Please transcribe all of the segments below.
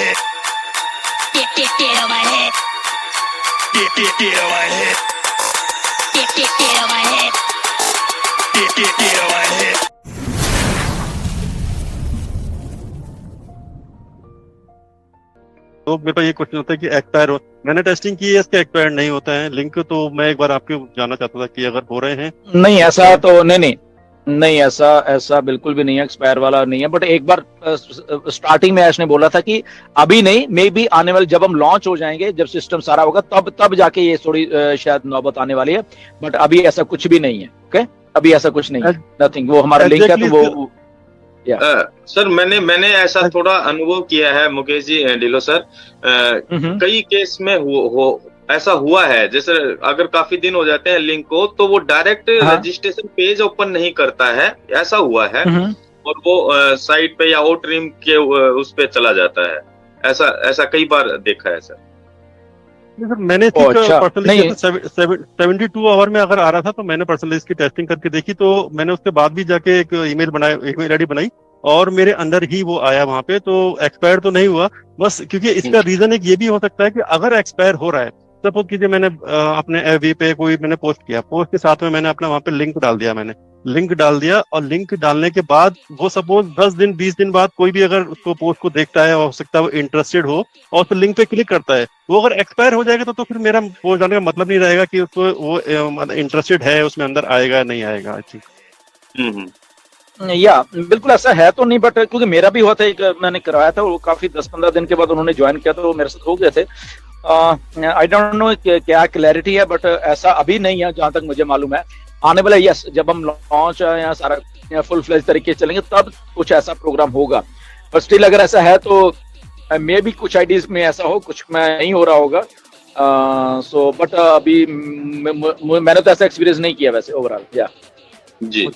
head. Get on my head. Get on my head. Get on my head. Get on my head. तो मेरे पास ये question होता है कि एक्सपायर हो, मैंने टेस्टिंग की है, इसका एक्सपायर नहीं होता है लिंक, तो मैं एक बार आपके जानना चाहता था कि अगर हो रहे हैं। नहीं ऐसा तो नहीं ऐसा बिल्कुल भी नहीं है, एक्सपायर वाला नहीं है। बट एक बार स्टार्टिंग में ऐश ने बोला था कि अभी नहीं, मे बी आने वाले जब हम लॉन्च हो जाएंगे, जब सिस्टम सारा होगा, तब जाके ये थोड़ी शायद नौबत आने वाली है। बट अभी ऐसा कुछ भी नहीं है। ओके, अभी ऐसा कुछ नहीं है, नथिंग। वो हमारा लिंक है तो वो सर मैंने ऐसा थोड़ा अनुभव किया है मुकेश जी, डिलो सर। कई केस में ऐसा हुआ है, जैसे अगर काफी दिन हो जाते हैं लिंक को, तो वो डायरेक्ट रजिस्ट्रेशन पेज ओपन नहीं करता है, ऐसा हुआ है। और वो साइट पे या ओट्रीम के उस पे चला जाता है। ऐसा कई बार देखा है सर। मैंने पर्सनली 72 आवर में अगर आ रहा था तो मैंने पर्सनली इसकी टेस्टिंग करके देखी, तो मैंने उसके बाद भी जाके एक ईमेल आईडी बनाई और मेरे अंदर ही वो आया वहां पे, तो एक्सपायर तो नहीं हुआ। बस क्योंकि इसका रीजन एक ये भी हो सकता है कि अगर एक्सपायर हो रहा है, सपोज कीजिए मैंने अपने एफबी पे कोई मैंने पोस्ट किया, पोस्ट के साथ में मैंने अपना वहां पे लिंक डाल दिया, और लिंक डालने के बाद वो सपोज 10 दिन 20 दिन बाद कोई भी अगर उसको पोस्ट को देखता है, हो सकता है वो इंटरेस्टेड हो और उस लिंक पे क्लिक करता है, वो अगर एक्सपायर हो जाएगा तो फिर मेरा पोस्ट डालने का मतलब नहीं रहेगा कि उसको वो इंटरेस्टेड है, उसमें अंदर आएगा नहीं आएगा। या बिल्कुल ऐसा है तो नहीं, बट क्योंकि मेरा भी हुआ था, एक मैंने करवाया था, वो काफी 10-15 दिन के बाद उन्होंने ज्वाइन किया, तो वो मेरे साथ हो गए थे। आई डोंट नो क्या क्लैरिटी है, बट ऐसा अभी नहीं है जहां तक मुझे मालूम है। आने वाला यस, जब हम लॉन्च या सारा फुल फ्लेज तरीके से चलेंगे तब कुछ ऐसा प्रोग्राम होगा। पर स्टिल अगर ऐसा है तो मे भी कुछ आईडीज में ऐसा हो, कुछ में नहीं हो रहा होगा। सो बट अभी मैंने तो ऐसा एक्सपीरियंस नहीं किया वैसे ओवरऑल। या जी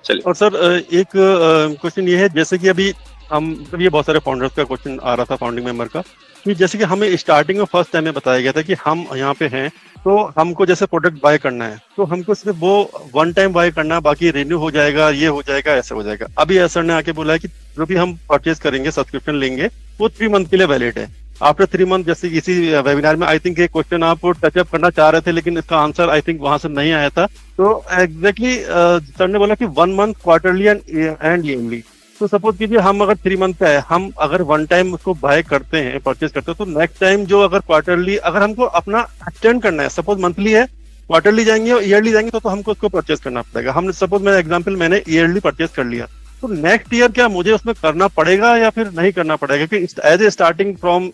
चलिए। और सर एक क्वेश्चन ये है, जैसे कि अभी हम ये बहुत सारे फाउंडर्स का क्वेश्चन आ रहा था, फाउंडिंग मेंबर का, कि जैसे कि हमें स्टार्टिंग में फर्स्ट टाइम में बताया गया था कि हम यहाँ पे हैं तो हमको जैसे प्रोडक्ट बाय करना है तो हमको सिर्फ वो वन टाइम बाय करना, बाकी रिन्यू हो जाएगा, ये हो जाएगा, ऐसा हो जाएगा। अभी सर ने आके बोला है कि जो भी हम परचेज करेंगे, सब्सक्रिप्शन लेंगे, वो 3 मंथ के लिए वैलिड है। आफ्टर 3 मंथ, जैसे इसी वेबिनार में आई थिंक एक क्वेश्चन आप टचअप करना चाह रहे थे, लेकिन इसका आंसर आई थिंक वहां से नहीं आया था। तो एग्जैक्टली सर ने बोला कि 1 मंथ क्वार्टरली एंड ईयरली। तो सपोज कीजिए हम अगर 3 मंथ का है, हम अगर वन टाइम उसको बाय करते हैं, परचेज करते हैं, तो नेक्स्ट टाइम जो अगर क्वार्टरली अगर हमको अपना एक्सटेंड करना है, सपोज मंथली है, क्वार्टरली जाएंगे और ईयरली जाएंगे, तो हमको उसको परचेज करना पड़ेगा। हमने सपोज मेरा एग्जांपल, मैंने ईयरली परचेज कर लिया, तो नेक्स्ट ईयर क्या मुझे उसमें करना पड़ेगा या फिर नहीं करना पड़ेगा? क्योंकि एज ए स्टार्टिंग फ्रॉम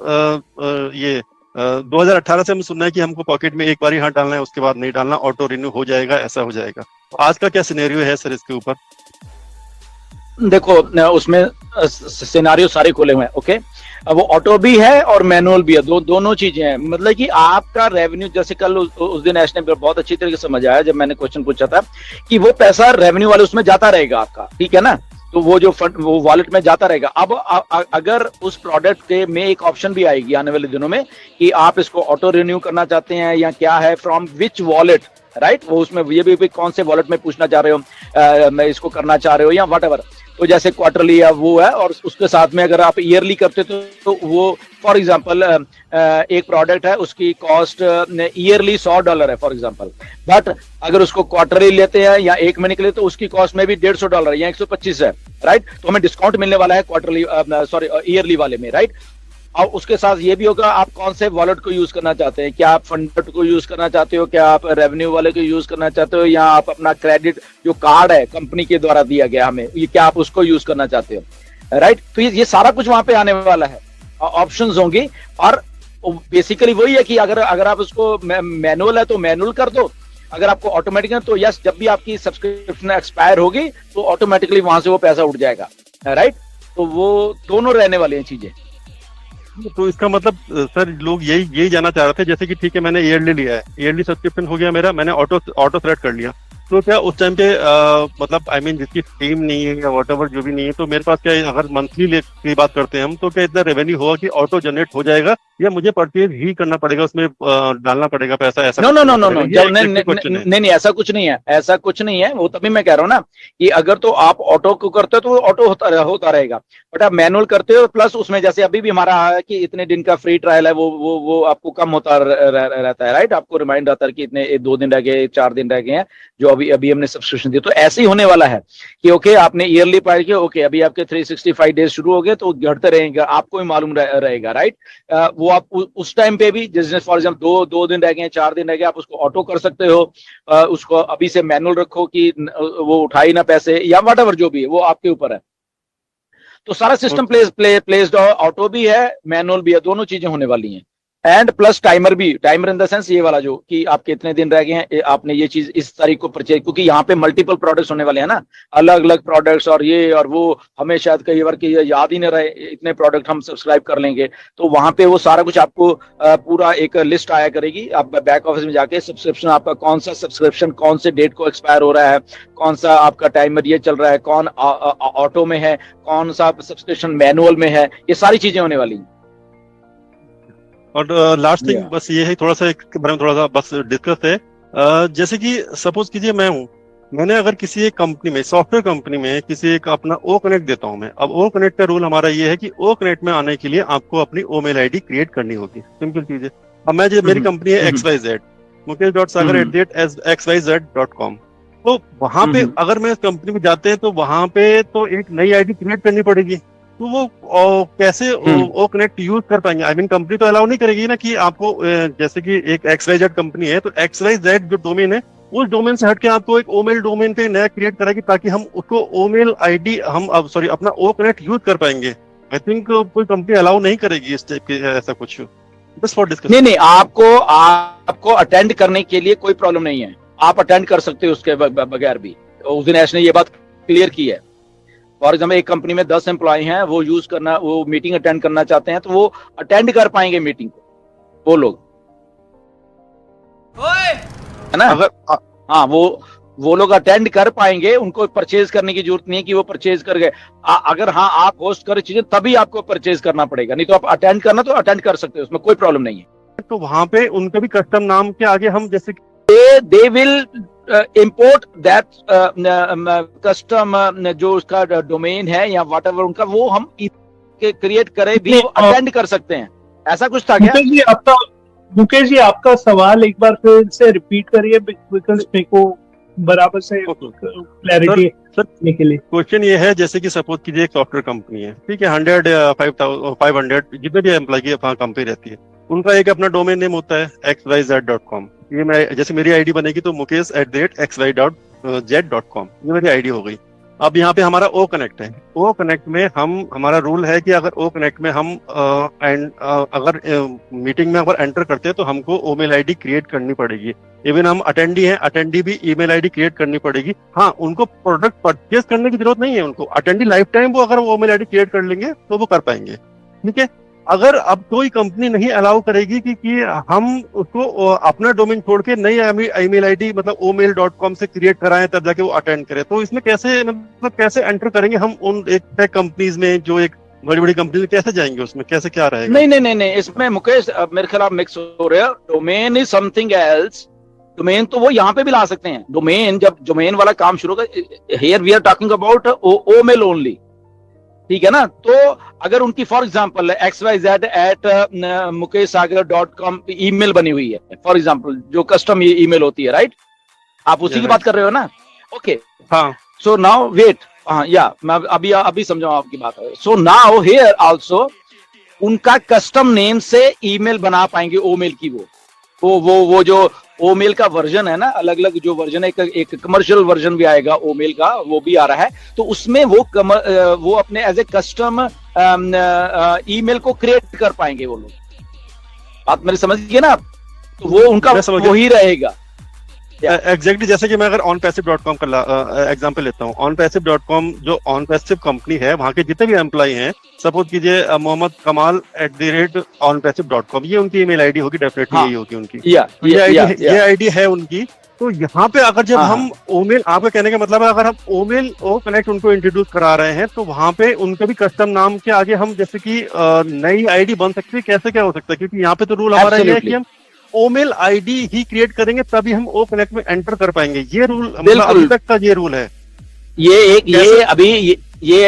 2018 से हमें सुनना है कि हमको पॉकेट में एक बार ही हाथ डालना है, उसके बाद नहीं डालना, ऑटो रिन्यू हो जाएगा, ऐसा हो जाएगा। तो आज का क्या सिनेरियो है सर इसके ऊपर? देखो, उसमें सिनेरियो सारे खुले हुए हैं। ओके, अब वो ऑटो भी है और मैनुअल भी है, दोनों चीजें हैं। मतलब कि आपका रेवेन्यू, जैसे कल उस दिन ऐश ने बहुत अच्छी तरीके से समझाया जब मैंने क्वेश्चन पूछा था, कि वो पैसा रेवेन्यू वाले उसमें जाता रहेगा आपका, ठीक है ना, तो वो जो फंड वो वॉलेट में जाता रहेगा। अब अगर उस प्रोडक्ट के में एक ऑप्शन भी आएगी आने वाले दिनों में कि आप इसको ऑटो रिन्यू करना चाहते हैं या क्या है, फ्रॉम विच वॉलेट, राइट, वो उसमें ये भी कौन से वॉलेट में पूछना चाह रहे हो, मैं इसको करना चाह रहे हो या वट एवर। तो जैसे क्वार्टरली या वो है, और उसके साथ में अगर आप ईयरली करते तो वो फॉर एग्जांपल एक प्रोडक्ट है, उसकी कॉस्ट ईयरली $100 है फॉर एग्जांपल, बट अगर उसको क्वार्टरली लेते हैं या एक महीने के लिए तो उसकी कॉस्ट में भी $150 या 125 है, राइट। तो हमें डिस्काउंट मिलने वाला है क्वार्टरली ईयरली वाले में, राइट। और उसके साथ ये भी होगा आप कौन से वॉलेट को यूज करना चाहते हैं, क्या आप फंड को यूज करना चाहते हो, क्या आप रेवेन्यू वाले को यूज करना चाहते हो, या आप अपना क्रेडिट जो कार्ड है कंपनी के द्वारा दिया गया हमें, ये क्या आप उसको यूज करना चाहते हो, राइट। तो ये सारा कुछ वहां पे आने वाला है, ऑप्शंस होंगी। और बेसिकली वही है कि अगर आप उसको मैनुअल है तो मैनुअल कर दो, अगर आपको ऑटोमेटिक है तो यस, जब भी आपकी सब्सक्रिप्शन एक्सपायर होगी तो ऑटोमेटिकली वहां से वो पैसा उठ जाएगा, राइट। तो वो दोनों रहने वाली हैं चीजें। तो इसका मतलब सर लोग यही जानना चाह रहे थे, जैसे कि ठीक है मैंने ईयरली लिया है, ईयरली सब्सक्रिप्शन हो गया मेरा, मैंने ऑटो सेलेक्ट कर लिया, तो क्या उस टाइम पे मतलब आई मीन जिसकी टीम नहीं है या वॉटएवर जो भी नहीं है, तो मेरे पास क्या है, अगर मंथली की बात करते हैं हम, तो क्या इतना रेवेन्यू होगा कि ऑटो जनरेट हो जाएगा या मुझे परचेज ही करना पड़ेगा, उसमें डालना पड़ेगा पैसा, ऐसा? No no no no no, नहीं नहीं, ऐसा कुछ नहीं है, ऐसा कुछ नहीं है। वो तभी मैं कह रहा हूँ ना कि अगर तो आप ऑटो को करते हो तो ऑटो होता रहेगा, बट आप मैनुअल करते हो प्लस उसमें जैसे अभी भी हमारा है कि इतने दिन का फ्री ट्रायल है, वो आपको कम होता रहता है, राइट? आपको रिमाइंड रहता है कि इतने 2 दिन रह गए, 4 दिन रह गए हैं, जो अभी हमने सब्सक्रिप्शन दी। तो ऐसे ही होने वाला है कि ओके आपने ईयरली पाई किया, ओके अभी आपके 365 डेज शुरू हो गए तो घटते रहेंगे, आपको भी मालूम रहेगा, राइट? वो आप उस टाइम पे भी जैसे फॉर एग्जाम्पल 2 दिन रह गए, 4 दिन रह गए, आप उसको ऑटो कर सकते हो, उसको अभी से मैनुअल रखो कि वो उठाई ना पैसे या व्हाटएवर जो भी है, वो आपके ऊपर है। तो सारा सिस्टम प्लेस्ड, ऑटो भी है, मैनुअल भी है, दोनों चीजें होने वाली हैं। एंड प्लस टाइमर भी, टाइमर इन द सेंस ये वाला जो कि आपके इतने दिन रह गए हैं, आपने ये चीज इस तारीख को परचेज, क्योंकि यहाँ पे मल्टीपल प्रोडक्ट्स होने वाले हैं ना, अलग अलग प्रोडक्ट्स, और ये और वो, हमें शायद कई बार कि याद ही नहीं रहे इतने प्रोडक्ट हम सब्सक्राइब कर लेंगे, तो वहां पे वो सारा कुछ आपको पूरा एक लिस्ट आया करेगी। आप बैक ऑफिस में जाके सब्सक्रिप्शन, आपका कौन सा सब्सक्रिप्शन कौन से डेट को एक्सपायर हो रहा है, कौन सा आपका टाइमर ये चल रहा है, कौन ऑटो में है, कौन सा सब्सक्रिप्शन मैनुअल में है, ये सारी चीजें होने वाली हैं। और लास्ट थिंग बस ये है, थोड़ा सा एक बारे में थोड़ा सा बस डिस्कस है। जैसे कि सपोज कीजिए मैंने अगर किसी एक कंपनी में, सॉफ्टवेयर कंपनी में किसी एक अपना ओ कनेक्ट देता हूं मैं। अब ओ कनेक्ट का रूल हमारा ये है कि ओ कनेक्ट में आने के लिए आपको अपनी ओमेल आईडी क्रिएट करनी होगी, सिंपल चीज है। अब मैं जो मेरी कंपनी है XYZ, mukesh.sagar@xyz.com, तो वहां पे अगर मैं इस कंपनी में जाते हैं तो वहां पे तो एक नई आईडी क्रिएट करनी पड़ेगी। तो वो कैसे ओ कनेक्ट यूज कर पाएंगे? आई मीन कंपनी तो अलाउ नहीं करेगी ना कि आपको जैसे कि एक XYZ कंपनी है तो XYZ जो डोमेन है उस डोमेन से हटके आपको एक ओमेल डोमेन पे नया क्रिएट कराएगी ताकि हम उसको ओमेल आईडी अपना ओ कनेक्ट यूज कर पाएंगे। आई थिंक कोई कंपनी अलाउ नहीं करेगी इस टाइप के ऐसा कुछ। बस फॉर डिस्कशन। नहीं, आपको अटेंड करने के लिए कोई प्रॉब्लम नहीं है, आप अटेंड कर सकते हो उसके बगैर भी। उस दिन ऐश ने ये बात क्लियर की है। फॉर एग्जाम्पल एक कंपनी में 10 एम्प्लॉय हैं, वो मीटिंग अटेंड करना चाहते हैं तो वो अटेंड कर पाएंगे मीटिंग को, वो लोग, है ना? हाँ, वो लोग अटेंड कर पाएंगे, उनको परचेज करने की जरूरत नहीं है कि वो परचेज कर गए। अगर हाँ आप होस्ट कर चीजें तभी आपको परचेज करना पड़ेगा, नहीं तो आप अटेंड करना तो अटेंड कर सकते हो, उसमें कोई प्रॉब्लम नहीं है। तो वहां पे उनका भी कस्टम नाम के आगे हम जैसे they will import that custom जो उसका डोमेन है या व्हाटएवर उनका, वो हम क्रिएट करें भी अटेंड कर सकते हैं। ऐसा कुछ था क्या? मुकेश जी आपका सवाल एक बार फिर से रिपीट करिए, बिकॉज मेरे को बराबर से क्लैरिटी करने के लिए। क्वेश्चन ये है, जैसे कि सपोज कीजिए एक सॉफ्टवेयर कंपनी है, ठीक है, 100 500 जितने भी एम्प्लॉय की कंपनी रहती है, उनका एक अपना डोमेन नेम होता है xyz.com। ये मैं जैसे मेरी आईडी बनेगी तो mukesh@xyz.com, ये मेरी आईडी हो गई। अब यहाँ पे हमारा ओ कनेक्ट है, ओ कनेक्ट में हमारा रूल है कि अगर ओ कनेक्ट में हम अगर मीटिंग में अगर एंटर करते हैं तो हमको ओमेल आईडी क्रिएट करनी पड़ेगी। इवन हम अटेंडी हैं, अटेंडी भी ईमेल आईडी क्रिएट करनी पड़ेगी। हाँ, उनको प्रोडक्ट परचेज करने की जरूरत नहीं है, उनको अटेंडी लाइफ टाइम वो अगर ओमेल आईडी क्रिएट कर लेंगे तो वो कर पाएंगे, ठीक है। अगर अब कोई कंपनी नहीं अलाउ करेगी कि हम उसको अपना डोमेन छोड़ के नई ईमेल आईडी मतलब omail.com से क्रिएट कराएं तब जाके वो अटेंड करे, तो इसमें कैसे एंटर करेंगे हम उन एक टेक कंपनीज में, जो एक बड़ी बड़ी कंपनी में कैसे जाएंगे, उसमें कैसे क्या रहेगा? नहीं, इसमें मुकेश मेरे ख्याल मिक्स हो रहा है। Domain is something else. Domain तो वो यहाँ पे भी ला सकते हैं। डोमेन जब डोमेन वाला काम शुरू होगा, here we are talking about Omail only, ठीक है ना। तो अगर उनकी फॉर एग्जांपल xyz@mukeshsagar.com ईमेल बनी हुई है, फॉर एग्जांपल जो कस्टम ईमेल होती है, राइट? आप उसी की बात कर रहे हो ना? ओके, हाँ। सो नाउ वेट, हाँ या मैं अभी समझाऊं आपकी बात है। सो नाउ हियर आल्सो उनका कस्टम नेम से ईमेल बना पाएंगे ओमेल की। वो जो ओमेल का वर्जन है ना, अलग अलग जो वर्जन है, एक कमर्शियल वर्जन भी आएगा ओमेल का, वो भी आ रहा है। तो उसमें वो अपने एज ए कस्टम ईमेल को क्रिएट कर पाएंगे वो लोग। बात मेरी समझिए ना? तो वो उनका वही रहेगा एग्जैक्टली। जैसे कि मैं अगर onpassive.com का एग्जांपल लेता हूँ, onpassive.com जो onpassive कंपनी है, वहां के जितने भी एम्प्लॉय हैं, सपोज कीजिए मोहम्मद कमाल @onpassive.com, ये उनकी ईमेल आईडी होगी, डेफिनेटली यही होगी उनकी। ये आईडी है उनकी। तो यहाँ पे अगर जब हाँ, हम ओमेल, आपका कहने का मतलब है अगर हम ओमेल ओ कनेक्ट उनको इंट्रोड्यूस करा रहे हैं तो वहाँ पे उनके भी कस्टम नाम के आगे हम जैसे कि नई आईडी बन सकती है, कैसे क्या हो सकता है? क्योंकि यहाँ पे तो रूल हमारा ये है कि हम ओमेल आईडी ही क्रिएट करेंगे तभी हम ओ कनेक्ट में एंटर कर पाएंगे। ये रूल मतलब अभी तक का ये रूल है। ये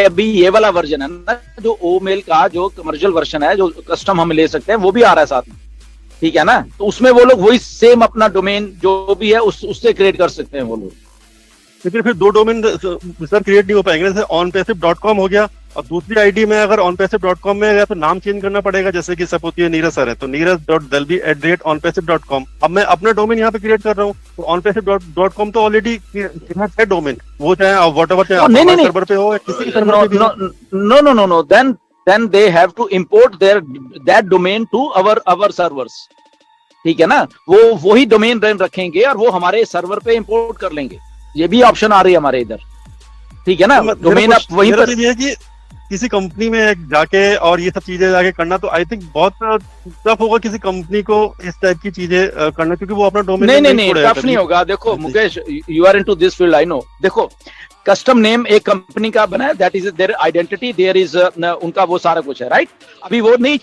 अभी ये वाला वर्जन है ना, जो ओमेल का जो कमर्शियल वर्जन है, जो कस्टम हम ले सकते हैं, वो भी आ रहा है साथ में, ठीक है ना। तो उसमें वो लोग वही सेम अपना डोमेन जो भी है उससे क्रिएट कर सकते हैं वो लोग। लेकिन फिर दो डोमेन सर क्रिएट नहीं हो पाएंगे। जैसे onpassive.com हो गया और दूसरी आईडी में अगर onpassive.com में गया तो नाम चेंज करना पड़ेगा। जैसे कि सपोज ये नीरज सर है तो neeraj.dalby@onpassive.com। अब मैं अपना डोमेन यहाँ पे क्रिएट कर रहा हूँ तो onpassive.com तो ऑलरेडी है डोमेन, वो चाहे व्हाटएवर चाहे सर्वर पे हो या किसी सर्वर पे भी। No. Then they have to import that domain to our servers, ठीक है ना। वो वही डोमेन रखेंगे और वो हमारे सर्वर पे इंपोर्ट कर लेंगे। ये भी ऑप्शन आ रही है हमारे इधर, ठीक है ना। डोमेन आप वहीं पर ये है कि किसी कंपनी में जाके और ये सब चीजें जाके करना तो आई थिंक बहुत टफ होगा किसी कंपनी को इस टाइप की चीजें करना, क्योंकि वो अपना डोमेन नहीं टफ नहीं होगा। देखो Mukesh, you are into this field, I know. देखो कस्टम नेम एक कंपनी का बना है, that is their identity, there is उनका वो सारा कुछ है, राइट। अभी वो नहीं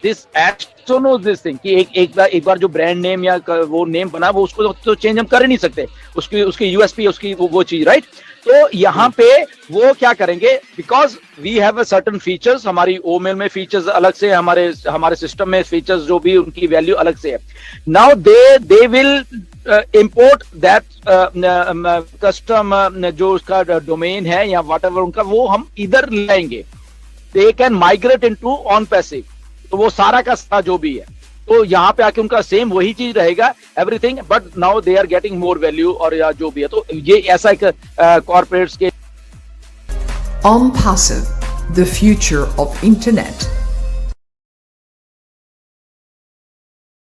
this act no this thing कि एक बार जो ब्रांड नेम या वो नेम बना वो उसको तो चेंज हम कर ही नहीं सकते, उसकी यूएसपी उसकी वो चीज, राइट। तो यहाँ पे वो क्या करेंगे, because we have a certain features, हमारी ओमेल में फीचर्स अलग से, हमारे सिस्टम में फीचर्स जो भी उनकी वैल्यू अलग से है। Now they will import that custom जो उसका डोमेन है या व्हाटएवर उनका, वो हम इधर लाएंगे। They can migrate into OnPassive, तो वो सारा का सारा जो भी है तो यहाँ पे आके उनका सेम वही चीज रहेगा everything, but now they are getting more value और या जो भी है। तो ये ऐसा एक कॉर्पोरेट्स के OnPassive, the future of internet.